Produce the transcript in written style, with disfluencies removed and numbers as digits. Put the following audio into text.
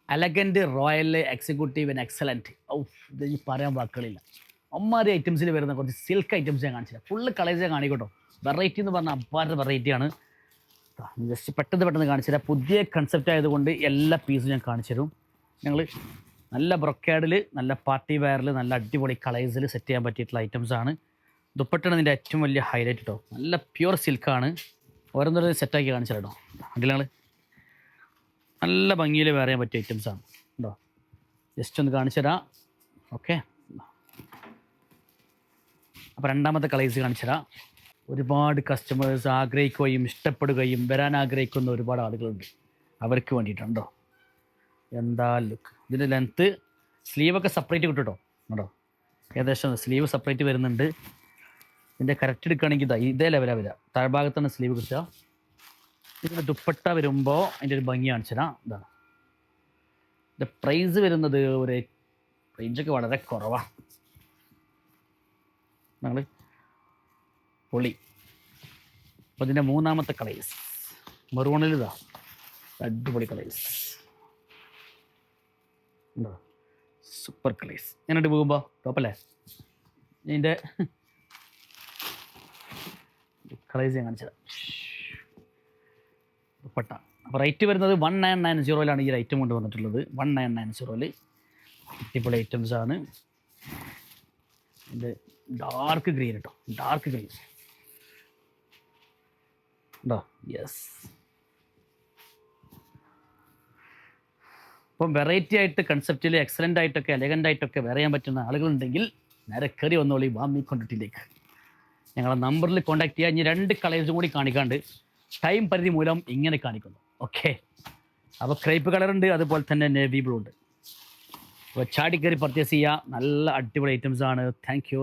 Elegant, royal, executive and excellent. ഇത് ഇനി പറയാൻ വാക്കുകളില്ല. അമ്മാതിരി ഐറ്റംസിൽ വരുന്ന കുറച്ച് സിൽക്ക് ഐറ്റംസ് ഞാൻ കാണിച്ചില്ല. ഫുള്ള് കളേഴ്സ് ഞാൻ കാണിക്കട്ടോ. വെറൈറ്റി എന്ന് പറഞ്ഞാൽ അപ്പാരുടെ വെറൈറ്റിയാണ്. ജസ്റ്റ് പെട്ടെന്ന് കാണിച്ചു തരാം. പുതിയ കൺസെപ്റ്റ് ആയതുകൊണ്ട് എല്ലാ പീസും ഞാൻ കാണിച്ചു തരും. ഞങ്ങൾ നല്ല ബ്രൊക്കേഡിൽ, നല്ല പാർട്ടി വെയറിൽ, നല്ല അടിപൊളി കളേഴ്സിൽ സെറ്റ് ചെയ്യാൻ പറ്റിയിട്ടുള്ള ഐറ്റംസാണ്. ദുപ്പട്ടാണ് ഇതിൻ്റെ ഏറ്റവും വലിയ ഹൈലൈറ്റ് കേട്ടോ. നല്ല പ്യുവർ സിൽക്കാണ്. ഓരോന്നോരോന്ന് സെറ്റാക്കി കാണിച്ചു കേട്ടോ. അതിൽ ഞങ്ങൾ നല്ല ഭംഗിയിൽ വെയർ ചെയ്യാൻ പറ്റിയ ഐറ്റംസാണ് കേട്ടോ. ജസ്റ്റ് ഒന്ന് കാണിച്ചു തരാം. ഓക്കെ, അപ്പോൾ രണ്ടാമത്തെ കളേഴ്സ് കാണിച്ചു തരാം. ഒരുപാട് കസ്റ്റമേഴ്സ് ആഗ്രഹിക്കുകയും ഇഷ്ടപ്പെടുകയും വരാൻ ആഗ്രഹിക്കുന്ന ഒരുപാട് ആളുകളുണ്ട്. അവർക്ക് വേണ്ടിയിട്ടുണ്ടോ. എന്താ ലുക്ക്. ഇതിൻ്റെ ലെങ്ത്ത് സ്ലീവൊക്കെ സെപ്പറേറ്റ് കിട്ടും കേട്ടോ. കേട്ടോ, ഏകദേശം സ്ലീവ് സെപ്പറേറ്റ് വരുന്നുണ്ട്. ഇതിൻ്റെ കറക്റ്റ് എടുക്കുകയാണെങ്കിൽ ഇതേ ലെവലാണ് വരിക. താഴ്ഭാഗത്താണ് സ്ലീവ് കിട്ടുക. ഇതിൻ്റെ ദുപ്പട്ട വരുമ്പോൾ അതിൻ്റെ ഒരു ഭംഗി കാണിച്ചു തരാം. ഇതാണ് ഇതിൻ്റെ പ്രൈസ് വരുന്നത്. ഒരു റേഞ്ചൊക്കെ വളരെ കുറവാണ്. ഞങ്ങൾ പൊളി. അപ്പോൾ ഇതിൻ്റെ മൂന്നാമത്തെ കളേഴ്സ് മെറൂണിൽ ഇതാ അടിപൊളി കളേഴ്സ് ഉണ്ടോ. Super colours. ഞാനായിട്ട് പോകുമ്പോൾ ടോപ്പല്ലേ. ഇതിൻ്റെ കളേഴ്സ് ഞാൻ കാണിച്ചത് ദുപ്പട്ട. അപ്പോൾ റേറ്റ് വരുന്നത് 1990 ഈ ഐറ്റം കൊണ്ട് വന്നിട്ടുള്ളത്. 1990 അടിപൊളി ഐറ്റംസാണ്. ഇതിൻ്റെ ഡാർക്ക് ഗ്രീൻ കേട്ടോ. ഡാർക്ക് ഗ്രീൻ ഉണ്ടോ. യെസ്. അപ്പം വെറൈറ്റി ആയിട്ട് കൺസെപ്റ്റിൽ എക്സലൻ്റ് ആയിട്ടൊക്കെ എലഗൻ്റ് ആയിട്ടൊക്കെ വെയർ ചെയ്യാൻ പറ്റുന്ന ആളുകളുണ്ടെങ്കിൽ നേരെ കയറി വന്നോളി വാമി ക്വാണ്ടിറ്റിയിലേക്ക്. ഞങ്ങളെ നമ്പറിൽ കോൺടാക്ട് ചെയ്യുക. ഇനി 2 കളേഴ്സും കൂടി കാണിക്കാണ്ട് ടൈം പരിധി മൂലം ഇങ്ങനെ കാണിക്കുന്നു. ഓക്കെ, അപ്പോൾ ക്രേപ്പ് കളറുണ്ട്, അതുപോലെ തന്നെ നേവി ബ്ലൂ ഉണ്ട്. അപ്പോൾ ചാടി കയറി പർച്ചേസ് ചെയ്യുക. നല്ല അടിപൊളി ഐറ്റംസാണ്. Thank you.